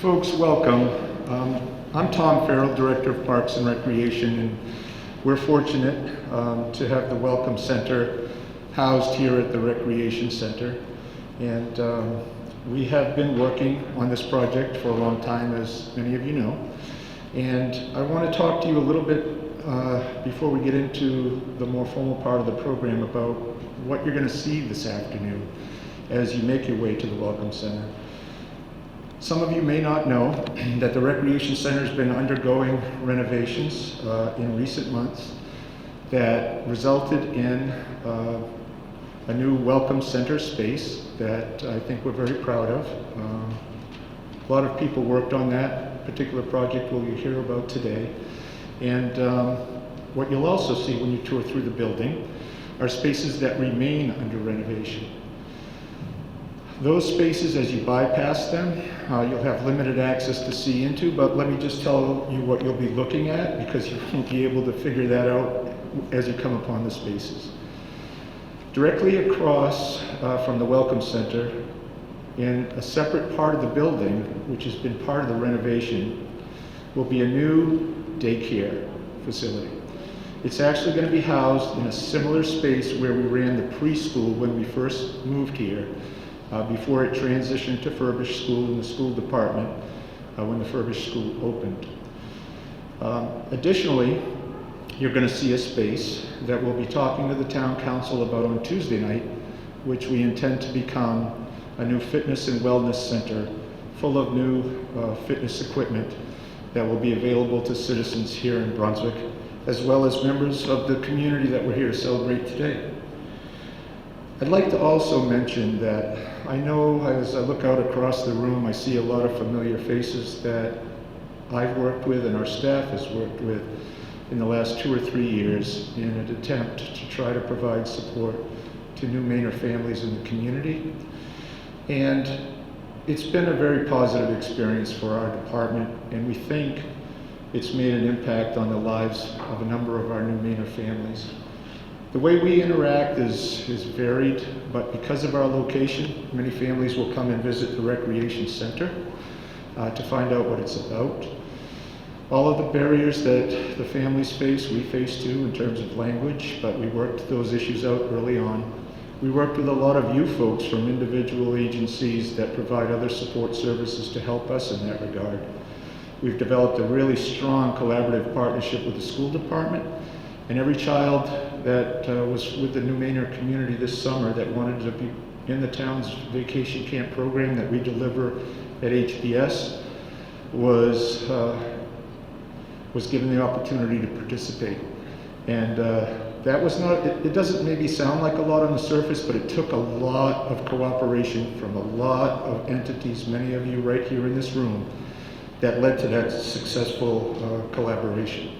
Folks, welcome. I'm Tom Farrell, Director of Parks and Recreation, and we're fortunate to have the Welcome Center housed here at the Recreation Center. And we have been working on this project for a long time, as many of you know. And I want to talk to you a little bit before we get into the more formal part of the program about what you're going to see this afternoon as you make your way to the Welcome Center. Some of you may not know that the Recreation Center has been undergoing renovations in recent months that resulted in a new Welcome Center space that I think we're very proud of. A lot of people worked on that particular project we'll hear about today. And what you'll also see when you tour through the building are spaces that remain under renovation. Those spaces, as you bypass them, you'll have limited access to see into, but let me just tell you what you'll be looking at, because you won't be able to figure that out as you come upon the spaces. Directly across from the Welcome Center, in a separate part of the building, which has been part of the renovation, will be a new daycare facility. It's actually going to be housed in a similar space where we ran the preschool when we first moved here, before it transitioned to Furbished School in the school department when the Furbished School opened. Additionally, you're going to see a space that we'll be talking to the town council about on Tuesday night, which we intend to become a new fitness and wellness center full of new fitness equipment that will be available to citizens here in Brunswick, as well as members of the community that we're here to celebrate today. I'd like to also mention that I know as I look out across the room, I see a lot of familiar faces that I've worked with and our staff has worked with in the last 2 or 3 years in an attempt to try to provide support to new Mainer families in the community. And it's been a very positive experience for our department, and we think it's made an impact on the lives of a number of our new Mainer families. The way we interact is varied, but because of our location, many families will come and visit the Recreation Center to find out what it's about. All of the barriers that the families face, we face too in terms of language, but we worked those issues out early on. We worked with a lot of you folks from individual agencies that provide other support services to help us in that regard. We've developed a really strong collaborative partnership with the school department, and every child that was with the New Mainer community this summer that wanted to be in the town's vacation camp program that we deliver at HBS was given the opportunity to participate. And that was not, it doesn't maybe sound like a lot on the surface, but it took a lot of cooperation from a lot of entities, many of you right here in this room, that led to that successful collaboration.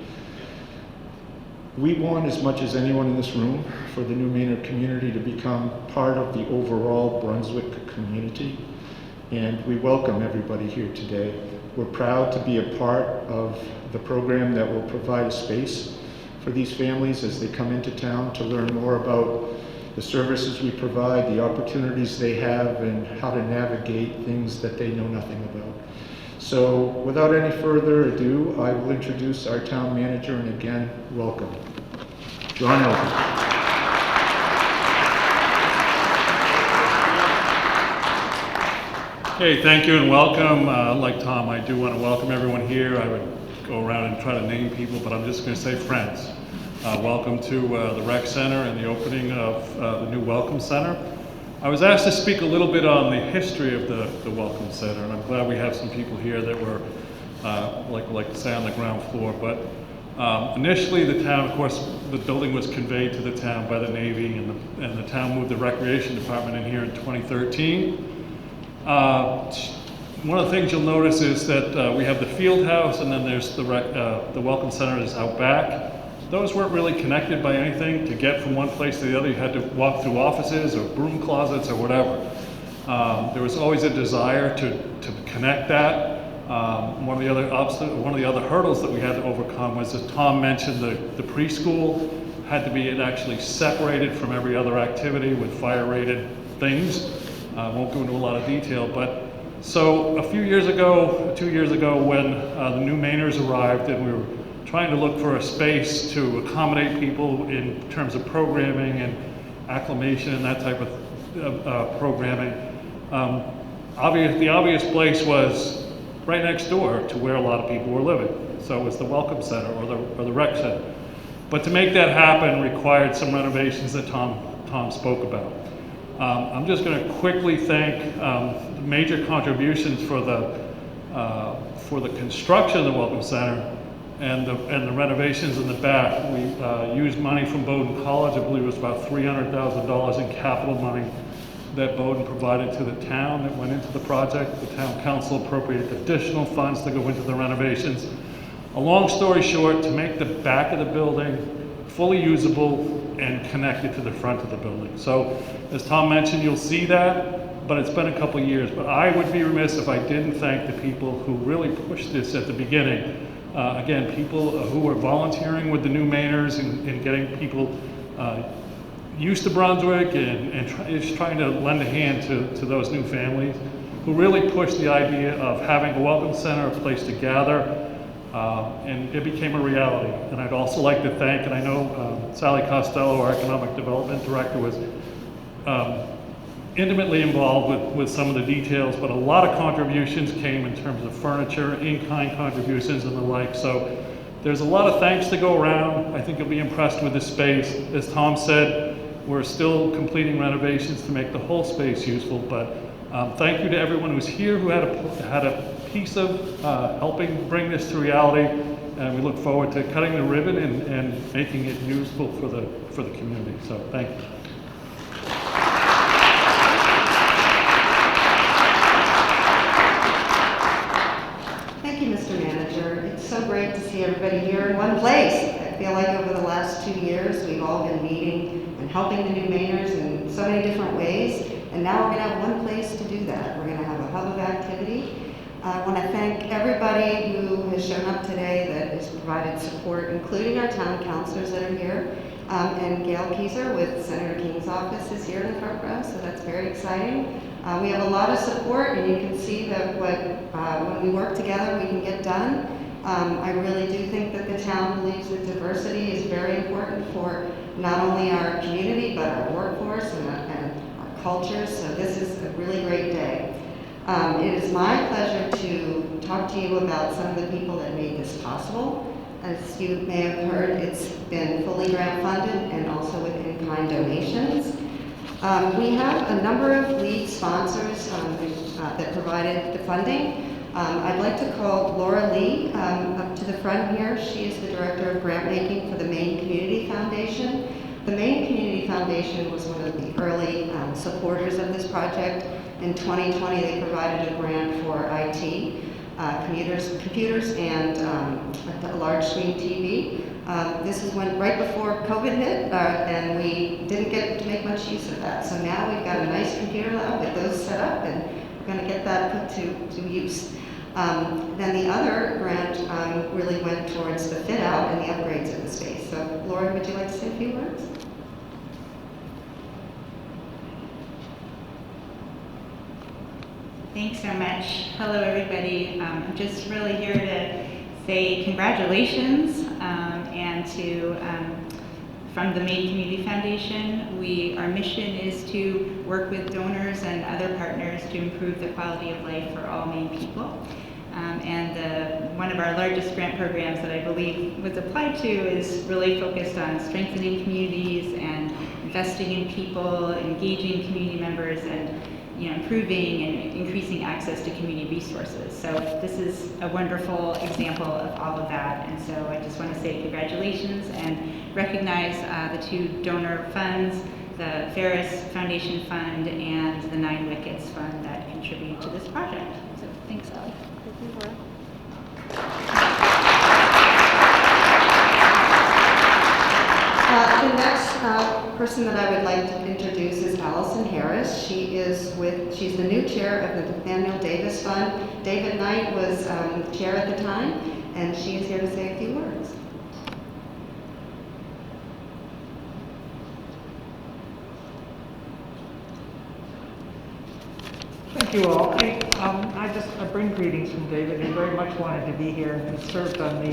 We want, as much as anyone in this room, for the New Mainer community to become part of the overall Brunswick community, and we welcome everybody here today. We're proud to be a part of the program that will provide a space for these families as they come into town to learn more about the services we provide, the opportunities they have, and how to navigate things that they know nothing about. So without any further ado, I will introduce our town manager, and again, welcome, John Elton. Okay, thank you and welcome. Like Tom, I do want to welcome everyone here. I would go around and try to name people, but I'm just going to say friends. Welcome to the Rec Center and the opening of the new Welcome Center. I was asked to speak a little bit on the history of the Welcome Center, and I'm glad we have some people here that were, like to say, on the ground floor. But initially the town, of course, the building was conveyed to the town by the Navy, and the town moved the Recreation Department in here in 2013. One of the things you'll notice is that we have the field house, and then there's the Welcome Center is out back. Those weren't really connected by anything. To get from one place to the other, you had to walk through offices or broom closets or whatever. There was always a desire to connect that. One of the other hurdles that we had to overcome was, as Tom mentioned, the preschool had to be actually separated from every other activity with fire-rated things. I won't go into a lot of detail, but So a few years ago, 2 years ago, when the new Mainers arrived and we were trying to look for a space to accommodate people in terms of programming and acclimation and that type of programming, the obvious place was right next door to where a lot of people were living. So it was the Welcome Center or the Rec Center. But to make that happen required some renovations that Tom spoke about. I'm just going to quickly thank the major contributions for the construction of the Welcome Center and the renovations in the back. We used money from Bowdoin College. I believe it was about $300,000 in capital money that Bowdoin provided to the town that went into the project. The town council appropriated additional funds to go into the renovations. A long story short, to make the back of the building fully usable and connected to the front of the building. So, as Tom mentioned, you'll see that, but it's been a couple years. But I would be remiss if I didn't thank the people who really pushed this at the beginning. Again, people who were volunteering with the new Mainers and getting people used to Brunswick and just trying to lend a hand to those new families who really pushed the idea of having a welcome center, a place to gather, and it became a reality. And I'd also like to thank, and I know Sally Costello, our Economic Development Director, was intimately involved with some of the details, but a lot of contributions came in terms of furniture, in-kind contributions and the like. So there's a lot of thanks to go around. I think you'll be impressed with this space. As Tom said, we're still completing renovations to make the whole space useful, but thank you to everyone who's here who had a piece of helping bring this to reality, and we look forward to cutting the ribbon and making it useful for the community. So thank you. Thank you, Mr. Manager. It's so great to see everybody here in one place. I feel like over the last 2 years, we've all been meeting and helping the new Mainers in so many different ways. And now we're going to have one place to do that. We're going to have a hub of activity. I want to thank everybody who has shown up today that has provided support, including our town councilors that are here. And Gail Kieser with Senator King's office is here in the front row, so that's very exciting. We have a lot of support, and you can see that when we work together, we can get done. I really do think that the town believes that diversity is very important for not only our community, but our workforce and our cultures, so this is a really great day. It is my pleasure to talk to you about some of the people that made this possible. As you may have heard, it's been fully grant funded and also with in-kind donations. We have a number of lead sponsors that provided the funding. I'd like to call Laura Lee up to the front here. She is the Director of Grant Making for the Maine Community Foundation. The Maine Community Foundation was one of the early supporters of this project. In 2020, they provided a grant for IT, computers and a large screen TV. This is when right before COVID hit, and we didn't get to make much use of that. So now we've got a nice computer lab with those set up, and we're going to get that put to use. Then the other grant really went towards the fit out and the upgrades of the space. So Laura, would you like to say a few words? Thanks so much. Hello, everybody. I'm just really here to say congratulations and to, from the Maid Community Foundation, our mission is to work with donors and other partners to improve the quality of life for all Maine people. One of our largest grant programs that I believe was applied to is really focused on strengthening communities and investing in people, engaging community members, and improving and increasing access to community resources. So this is a wonderful example of all of that. And so I just want to say congratulations and recognize the two donor funds, the Ferris Foundation Fund and the Nine Wickets Fund that contribute to this project. So thanks, Sally. The next person that I would like to introduce is Allison Harris. She's the new chair of the Nathaniel Davis Fund. David Knight was chair at the time, and she is here to say a few words. Thank Thank you all. I bring greetings from David. He very much wanted to be here and he served on the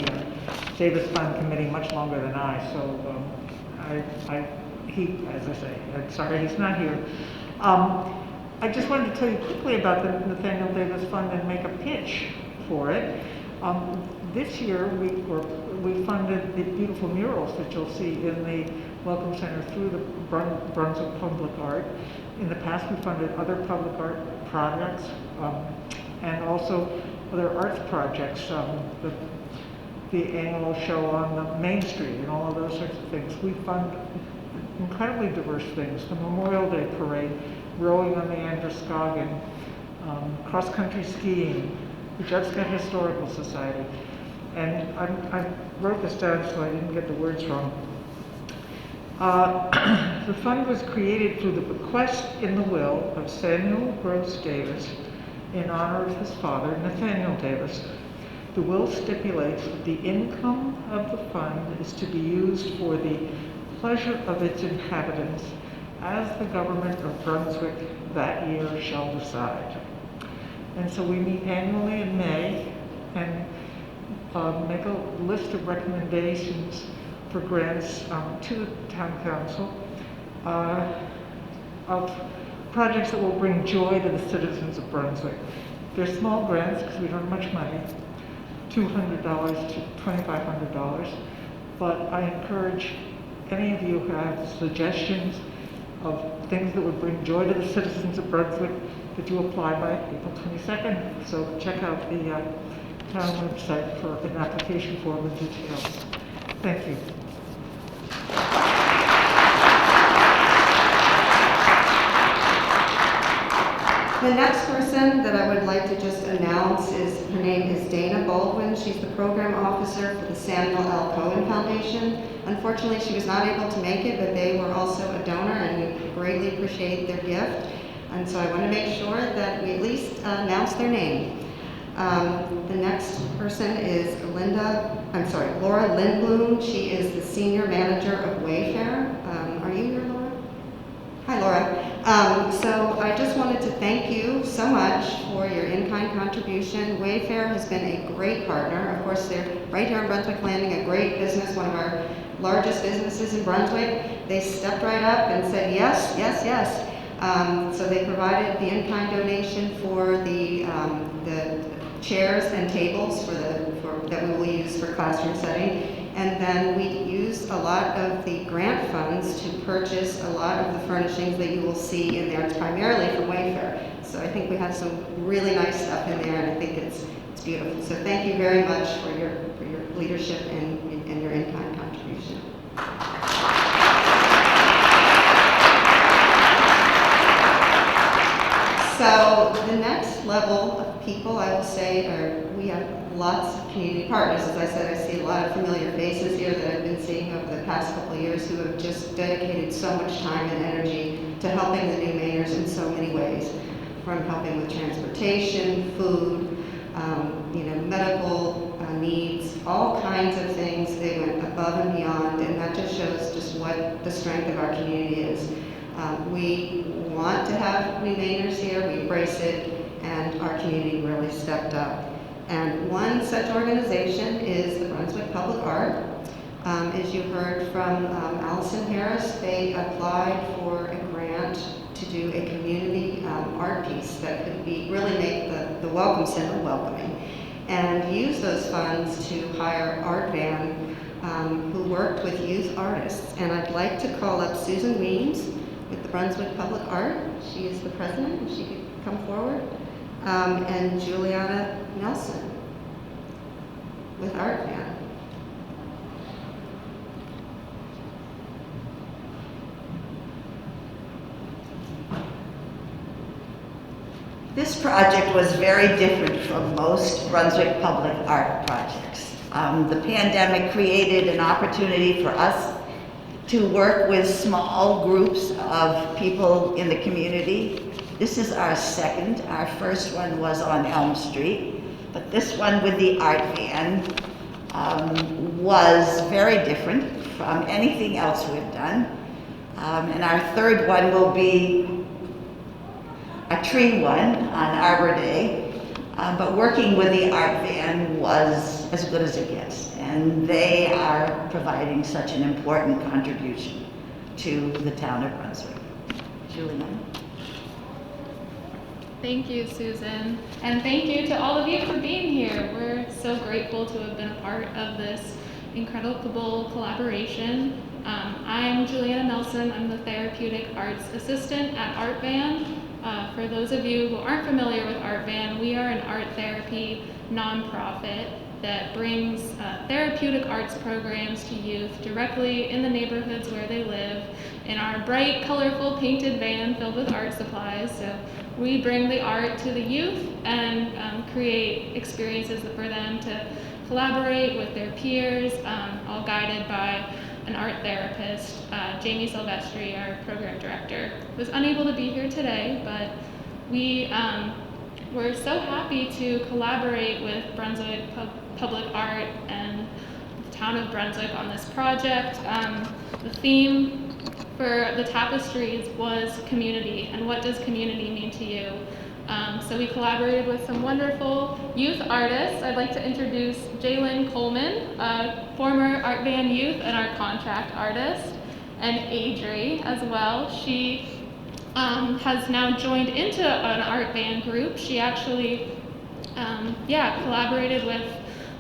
Davis Fund Committee much longer than I. So as I say, I'm sorry he's not here. I just wanted to tell you quickly about the Nathaniel Davis Fund and make a pitch for it. This year we funded the beautiful murals that you'll see in the Welcome Center through the Brunswick Public Art. In the past, we funded other public art projects and also other arts projects, the annual show on the Main Street and all of those sorts of things. We fund incredibly diverse things, the Memorial Day Parade, rowing on the Androscoggin, cross-country skiing, the Judson Historical Society. And I wrote this down so I didn't get the words wrong. The fund was created through the bequest in the will of Samuel Gross Davis in honor of his father, Nathaniel Davis. The will stipulates that the income of the fund is to be used for the pleasure of its inhabitants as the government of Brunswick that year shall decide. And so we meet annually in May and make a list of recommendations for grants to the town council of projects that will bring joy to the citizens of Brunswick. They're small grants because we don't have much money, $200 to $2,500, but I encourage any of you who have suggestions of things that would bring joy to the citizens of Brunswick that you apply by April 22nd. So check out the town website for an application form and details. Thank you. The next person that I would like to just announce her name is Dana Baldwin. She's the program officer for the Samuel L. Cohen Foundation. Unfortunately, she was not able to make it, but they were also a donor and we greatly appreciate their gift. And so I want to make sure that we at least announce their name. The next person is Laura Lindbloom. She is the senior manager of Wayfair. Are you here, Laura? Hi, Laura. So I just wanted to thank you so much for your in-kind contribution. Wayfair has been a great partner. Of course, they're right here in Brunswick Landing, a great business, one of our largest businesses in Brunswick. They stepped right up and said yes, yes, yes. So they provided the in-kind donation for the chairs and tables that we will use for classroom setting. And then we used a lot of the grant funds to purchase a lot of the furnishings that you will see in there. It's primarily from Wayfair. So I think we have some really nice stuff in there, and I think it's beautiful. So thank you very much for your leadership and your in-kind contribution. So the next level of people, I will say, we have lots of community partners. As I said, I see a lot of familiar faces here that I've been seeing over the past couple of years who have just dedicated so much time and energy to helping the new Mainers in so many ways, from helping with transportation, food, medical needs, all kinds of things. They went above and beyond, and that just shows just what the strength of our community is. We want to have new Mainers here, we embrace it, and our community really stepped up. And one such organization is the Brunswick Public Art. As you heard from Allison Harris, they applied for a grant to do a community art piece that could really make the Welcome Center welcoming, and use those funds to hire art van who worked with youth artists. And I'd like to call up Susan Weems with the Brunswick Public Art. She is the president, if she could come forward. And Juliana Nelson with Art Van. This project was very different from most Brunswick public art projects. The pandemic created an opportunity for us to work with small groups of people in the community. This is our second. Our first one was on Elm Street, but this one with the art van was very different from anything else we've done. And our third one will be a tree one on Arbor Day, but working with the art van was as good as it gets. And they are providing such an important contribution to the town of Brunswick. Julianne? Thank you, Susan. And thank you to all of you for being here. We're so grateful to have been a part of this incredible collaboration. I'm Juliana Nelson. I'm the Therapeutic Arts Assistant at Art Van. For those of you who aren't familiar with Art Van, we are an art therapy nonprofit that brings therapeutic arts programs to youth directly in the neighborhoods where they live in our bright, colorful, painted van filled with art supplies. So we bring the art to the youth and create experiences for them to collaborate with their peers, all guided by an art therapist. Jamie Silvestri, our program director, was unable to be here today, but we're so happy to collaborate with Brunswick Public Art and the Town of Brunswick on this project. The theme for the tapestries was community, and what does community mean to you? So we collaborated with some wonderful youth artists. I'd like to introduce Jalen Coleman, a former Art Van youth and our contract artist, and Adri as well. She has now joined into an Art Van group. She actually collaborated with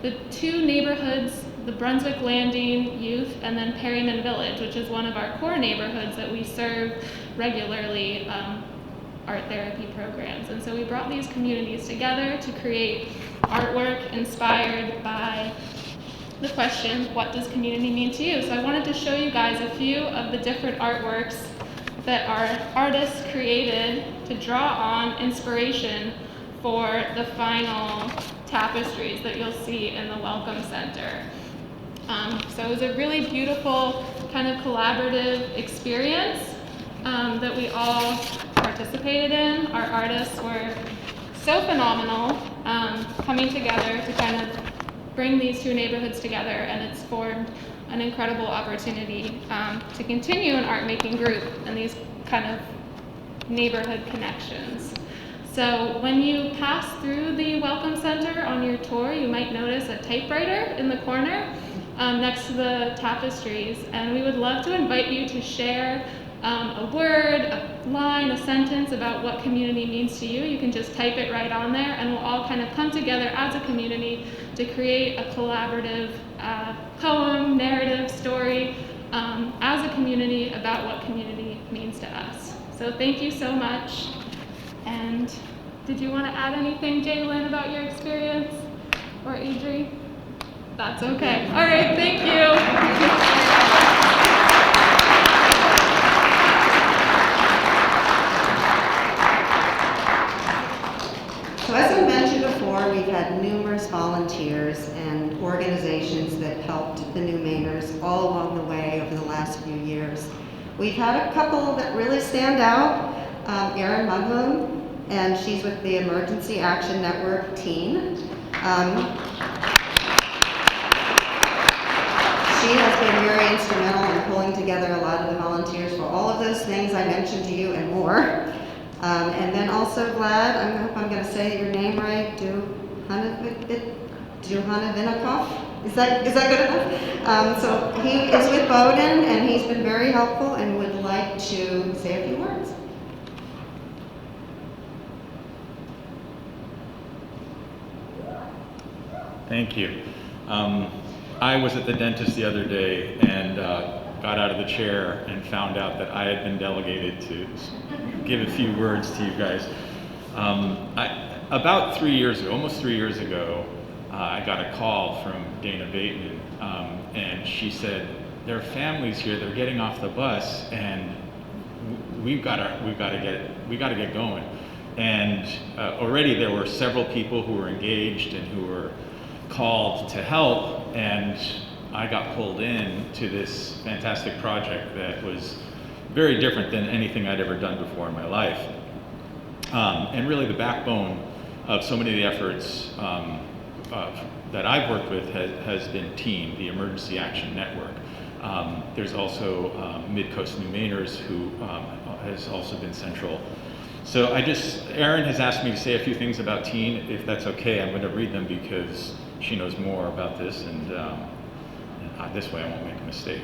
the two neighborhoods, the Brunswick Landing youth and then Perryman Village, which is one of our core neighborhoods that we serve regularly art therapy programs. And so we brought these communities together to create artwork inspired by the question, what does community mean to you? So I wanted to show you guys a few of the different artworks that our artists created to draw on inspiration for the final tapestries that you'll see in the Welcome Center. So it was a really beautiful kind of collaborative experience that we all participated in. Our artists were so phenomenal, coming together to kind of bring these two neighborhoods together, and it's formed an incredible opportunity to continue an art making group and these kind of neighborhood connections. So when you pass through the Welcome Center on your tour, you might notice a typewriter in the corner next to the tapestries, and we would love to invite you to share a word, a line, a sentence about what community means to you. You can just type it right on there, and we'll all kind of come together as a community to create a collaborative poem, narrative, story as a community about what community means to us. So thank you so much. And did you want to add anything, Jalen, about your experience? Or Adri? That's okay. All right, thank you. So as I mentioned before, we've had numerous volunteers and organizations that helped the new Mainers all along the way over the last few years. We've had a couple that really stand out. Erin Lindbloom, and she's with the Emergency Action Network Teen. She has been very instrumental in pulling together a lot of the volunteers for all of those things I mentioned to you and more. And then also Vlad, I hope I'm going to say your name right, Duhanavinikov. Is that good enough? So he is with Baldwin, and he's been very helpful and would like to say a few words. Thank you. I was at the dentist the other day and got out of the chair and found out that I had been delegated to give a few words to you guys. About 3 years ago, almost 3 years ago, I got a call from Dana Bateman, and she said, there are families here, they're getting off the bus, and we got to get going. And already there were several people who were engaged and who were called to help, and I got pulled in to this fantastic project that was very different than anything I'd ever done before in my life. And really the backbone of so many of the efforts that I've worked with has been TEAM, the Emergency Action Network. There's also Mid-Coast New Mainers, who has also been central. So Erin has asked me to say a few things about teen, if that's okay. I'm going to read them because she knows more about this, and this way I won't make a mistake.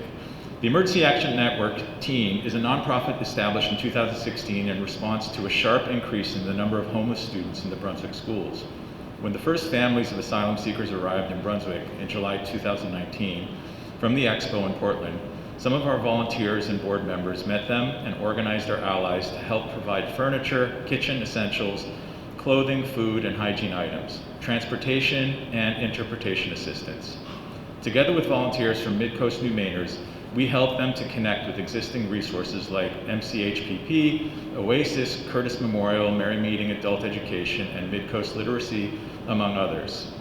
The Emergency Action Network Teen is a nonprofit established in 2016 in response to a sharp increase in the number of homeless students in the Brunswick schools. When the first families of asylum seekers arrived in Brunswick in July 2019 from the Expo in Portland, some of our volunteers and board members met them and organized our allies to help provide furniture, kitchen essentials, clothing, food, and hygiene items, transportation, and interpretation assistance. Together with volunteers from Mid-Coast New Mainers, we helped them to connect with existing resources like MCHPP, Oasis, Curtis Memorial, Mary Meeting Adult Education, and Mid-Coast Literacy, among others.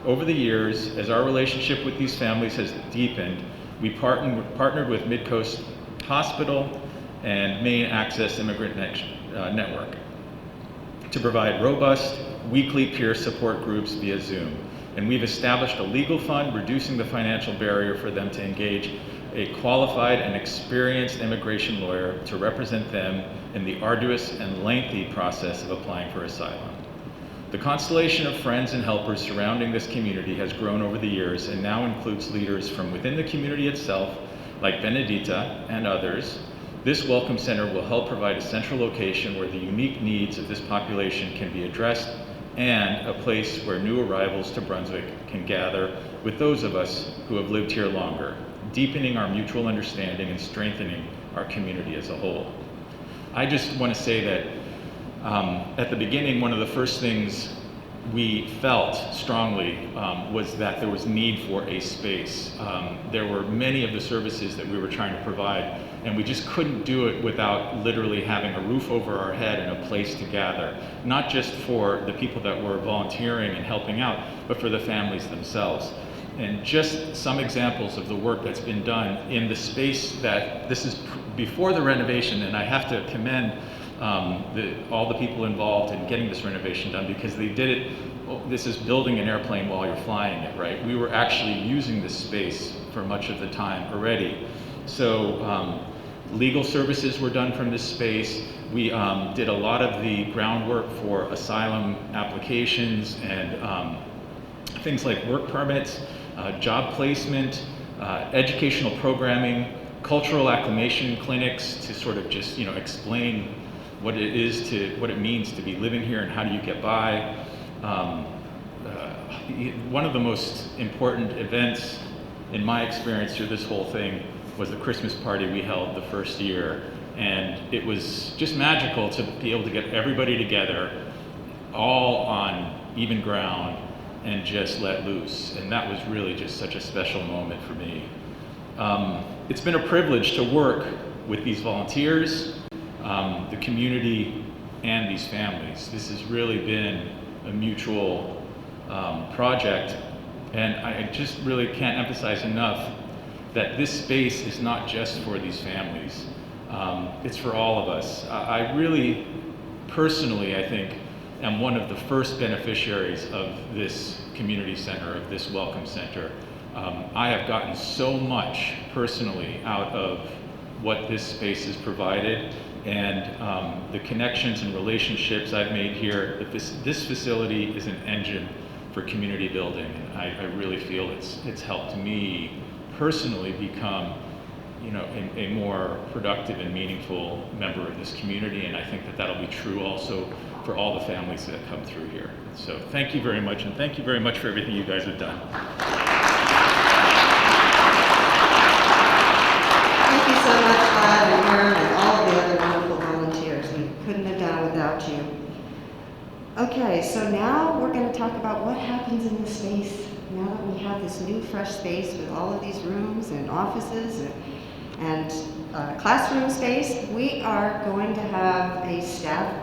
Over the years, as our relationship with these families has deepened, we partnered with Mid-Coast Hospital and Maine Access Immigrant Network to provide robust, weekly peer support groups via Zoom. And we've established a legal fund, reducing the financial barrier for them to engage a qualified and experienced immigration lawyer to represent them in the arduous and lengthy process of applying for asylum. The constellation of friends and helpers surrounding this community has grown over the years and now includes leaders from within the community itself, like Benedita and others. This Welcome Center will help provide a central location where the unique needs of this population can be addressed, and a place where new arrivals to Brunswick can gather with those of us who have lived here longer, deepening our mutual understanding and strengthening our community as a whole. I just want to say that at the beginning, one of the first things we felt strongly was that there was need for a space. There were many of the services that we were trying to provide, and we just couldn't do it without literally having a roof over our head and a place to gather, not just for the people that were volunteering and helping out, but for the families themselves. And just some examples of the work that's been done in the space that this is before the renovation, and I have to commend all the people involved in getting this renovation done, because they did it. This is building an airplane while you're flying it, right? We were actually using this space for much of the time already. So legal services were done from this space. We did a lot of the groundwork for asylum applications and things like work permits, job placement, educational programming, cultural acclimation clinics to sort of just, explain what it means to be living here and how do you get by. One of the most important events in my experience through this whole thing was the Christmas party we held the first year. And it was just magical to be able to get everybody together, all on even ground, and just let loose. And that was really just such a special moment for me. It's been a privilege to work with these volunteers, the community, and these families. This has really been a mutual project, and I just really can't emphasize enough that this space is not just for these families. It's for all of us. I really, personally, I think, am one of the first beneficiaries of this community center, of this Welcome Center. I have gotten so much personally out of what this space has provided, and the connections and relationships I've made here. That this facility is an engine for community building, and I really feel it's helped me personally become, a more productive and meaningful member of this community, and I think that that'll be true also for all the families that come through here. So thank you very much, and thank you very much for everything you guys have done. Thank you so much, Todd and Aaron, and all of the other wonderful volunteers. We couldn't have done it without you. Okay, so now we're going to talk about what happens in the space now that we have this new, fresh space with all of these rooms and offices and classroom space. We are going to have a staff,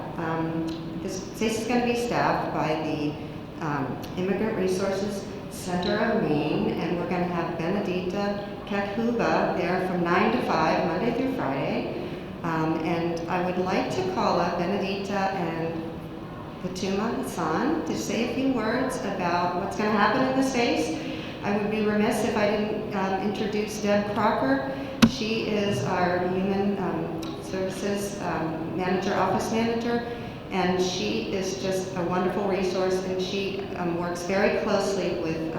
this space is going to be staffed by the Immigrant Resources Center of Maine, and we're going to have Benedita Kakhuba there from 9 to 5, Monday through Friday. And I would like to call up Benedita and Fatuma Hassan to say a few words about what's going to happen in the space. I would be remiss if I didn't introduce Deb Crocker. She is our Human Services Manager, Office Manager, And she is just a wonderful resource, and she works very closely with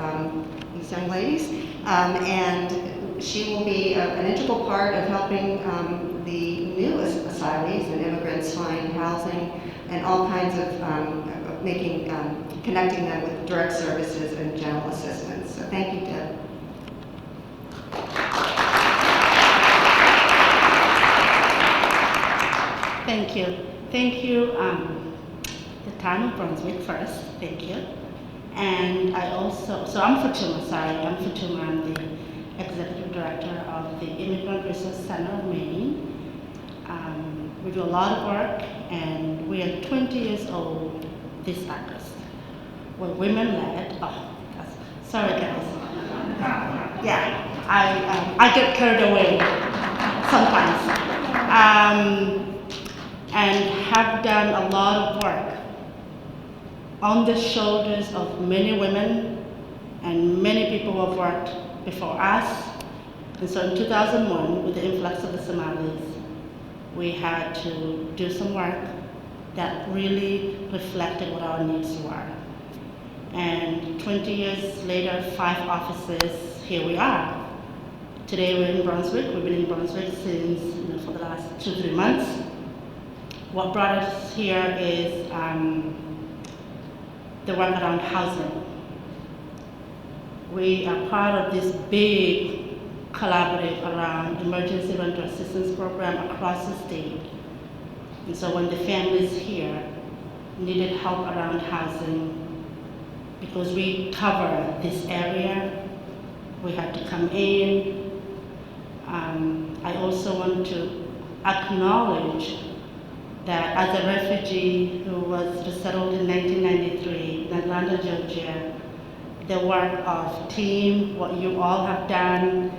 these young ladies. And she will be an integral part of helping the new asylees and immigrants find housing and all kinds of connecting them with direct services and general assistance. So thank you, Deb. Thank you. Thank you, the Town of Brunswick first, thank you. And I also, so I'm Fatuma, I'm the Executive Director of the Immigrant Resource Center of Maine. We do a lot of work, and we are 20 years old this August. We're women-led. Sorry guys. Yeah, I get carried away sometimes. And have done a lot of work on the shoulders of many women and many people who have worked before us. And so in 2001, with the influx of the Somalis, we had to do some work that really reflected what our needs were. And 20 years later, 5 offices, here we are. Today we're in Brunswick. We've been in Brunswick since, for the last 2-3 months. What brought us here is the work around housing. We are part of this big collaborative around emergency rental assistance program across the state. And so when the families here needed help around housing, because we cover this area, we had to come in. I also want to acknowledge that as a refugee who was resettled in 1993 in Atlanta, Georgia, the work of team, what you all have done,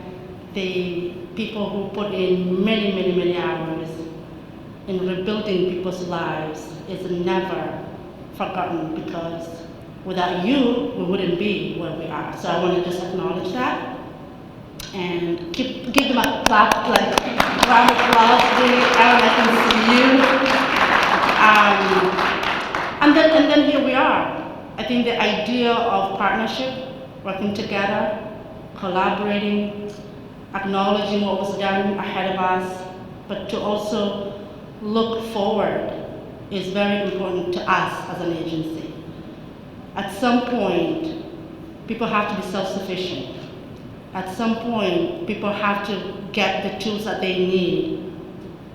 the people who put in many, many, many hours in rebuilding people's lives is never forgotten, because without you, we wouldn't be where we are. So I want to just acknowledge that and give them a clap, like round of applause, really, Aaron, I can see you. And then here we are. I think the idea of partnership, working together, collaborating, acknowledging what was done ahead of us, but to also look forward is very important to us as an agency. At some point, people have to be self-sufficient. At some point, people have to get the tools that they need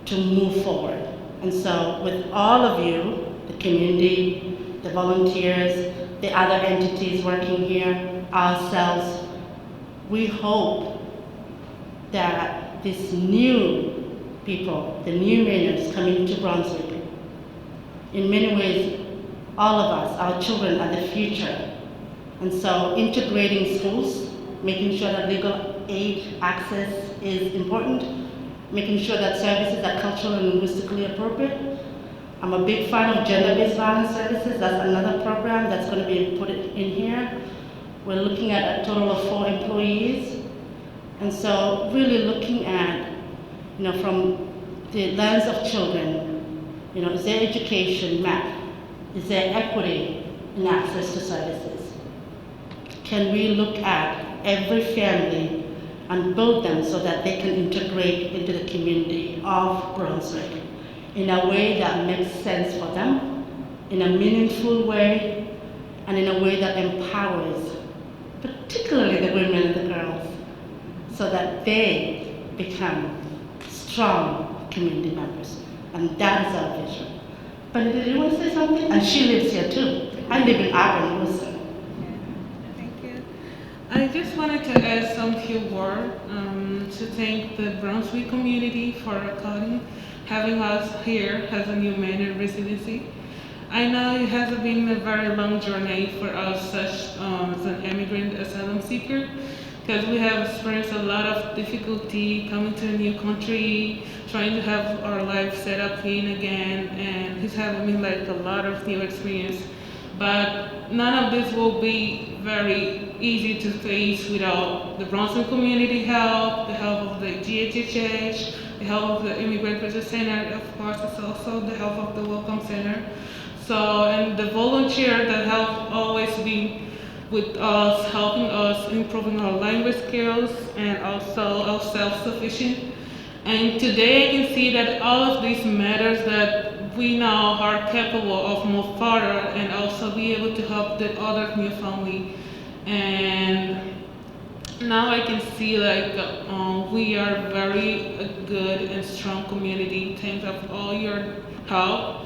to move forward. And so with all of you, the community, the volunteers, the other entities working here, ourselves, we hope that these new people, the new Mainers coming to Brunswick, in many ways, all of us, our children are the future. And so integrating schools, making sure that legal aid access is important, making sure that services are culturally and linguistically appropriate. I'm a big fan of gender-based violence services. That's another program that's going to be put in here. We're looking at a total of 4 employees. And so really looking at, from the lens of children, is there education met? Is there equity in access to services? Can we look at every family and build them so that they can integrate into the community of Brunswick in a way that makes sense for them, in a meaningful way, and in a way that empowers, particularly the women and the girls, so that they become strong community members. And that is our vision. But did you want to say something? And she lives here too. I live in Auburn, Wilson. Thank you. I just wanted to add some few words to thank the Brunswick community for having us here as a new Manor residency. I know it has been a very long journey for us as an immigrant asylum seeker, because we have experienced a lot of difficulty coming to a new country, trying to have our life set up clean again, and it's having been like a lot of new experience. But none of this will be very easy to face without the Brunswick community help, the help of the GHHH, the help of the Immigrant Visit Center, of course, it's also the help of the Welcome Center. So, and the volunteer that have always been with us, helping us, improving our language skills, and also our self-sufficient. And today I can see that all of these matters that we now are capable of move further and also be able to help the other new family. And now I can see like we are very good and strong community thanks of all your help.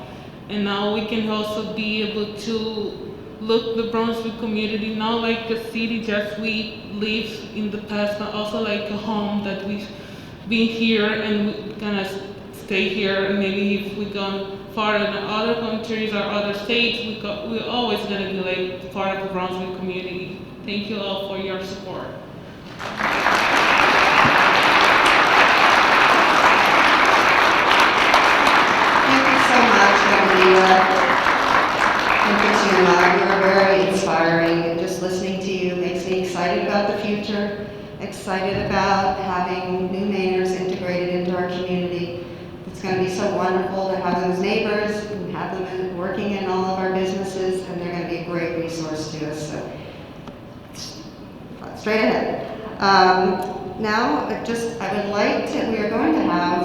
And now we can also be able to look the Brunswick community not like a city just we lived in the past, but also like a home that we've been here and we're gonna stay here. And maybe if we go far in other countries or other states, we're always gonna be like part of the Brunswick community. Thank you all for your support. Thank you so much, Gabriela and Katrina. You are very inspiring, and just listening to you makes me excited about the future, excited about having new Mainers integrated into our community. It's going to be so wonderful to have them as neighbors and have them working in all of our businesses, and they're going to be a great resource to us. So, straight ahead. Now, I would like to, we are going to have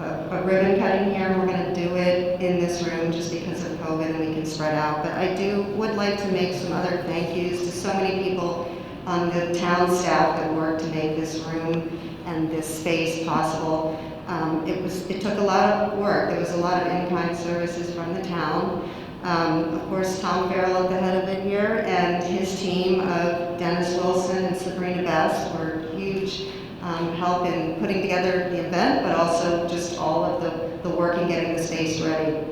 a ribbon cutting here, and we're going to do it in this room just because of COVID and we can spread out. But I would like to make some other thank yous to so many people on the town staff that worked to make this room and this space possible. It took a lot of work. There was a lot of in-kind services from the town. Of course, Tom Farrell at the head of it here, and his team of Dennis Wilson and Sabrina Best were huge help in putting together the event, but also just all of the work in getting the space ready.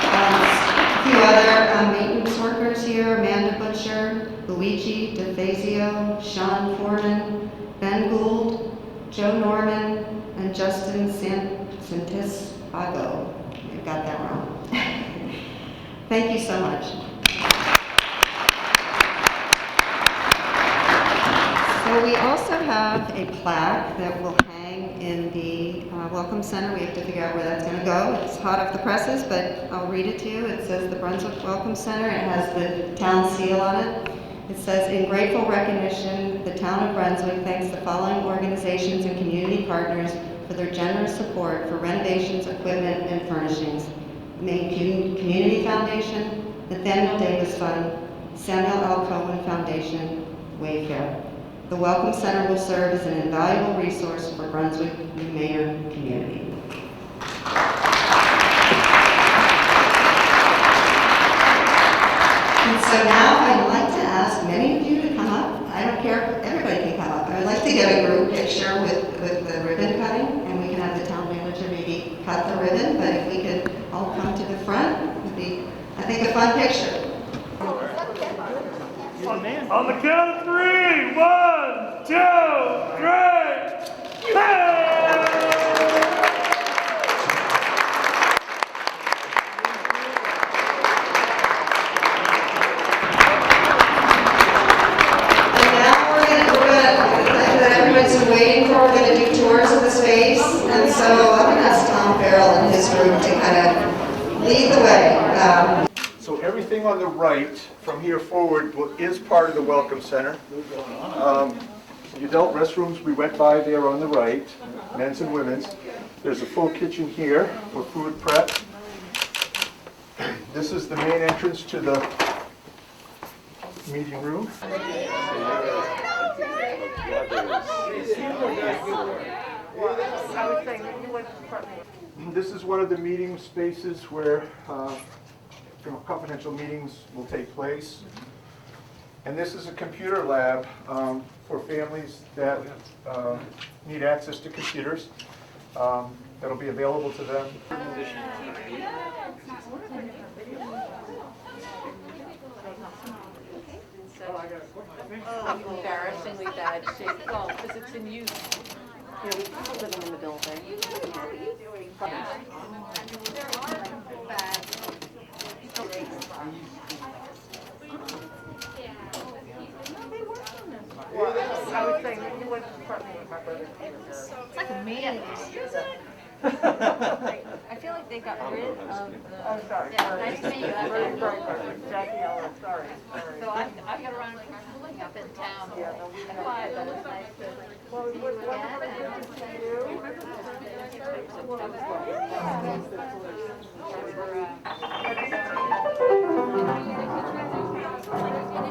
A few other maintenance workers here: Amanda Butcher, Luigi DeFazio, Sean Foreman, Ben Gould, Joe Norman, and Justin Santisfago. I got that wrong. Thank you so much. So we also have a plaque that will hang in the Welcome Center. We have to figure out where that's going to go. It's hot off the presses, but I'll read it to you. It says the Brunswick Welcome Center. It has the town seal on it. It says, in grateful recognition, the Town of Brunswick thanks the following organizations and community partners for their generous support for renovations, equipment, and furnishings: Maine Community Foundation, Nathaniel Davis Fund, Samuel L. Cohen Foundation, Wayfair. The Welcome Center will serve as an invaluable resource for Brunswick New Mainer community. And so now I'd like to ask many of you to come up. I don't care, everybody can come up. I would like to get a group picture with the ribbon cutting, and we can have the town manager maybe cut the ribbon, but if we could all come to the front, it would be, I think, a fun picture. On the count of 3, 1, 2, 3, hey! We're going to do tours of the space, and so I'm going to ask Tom Farrell and his group to kind of lead the way. So everything on the right from here forward is part of the Welcome Center. The adult restrooms, we went by there on the right, men's and women's. There's a full kitchen here for food prep. This is the main entrance to the meeting room. This is one of the meeting spaces where confidential meetings will take place. And this is a computer lab for families that need access to computers. That'll be available to them. Embarrassingly bad shape. Well, because it's in use. Yeah, we put them in the building. How are you doing? like they got rid of the. Oh, sorry. Yeah, nice to meet you. Jackie Ellis, sorry. So I've got around up in town. Yeah, no, we have- But it was nice to Well, it was wonderful to see you.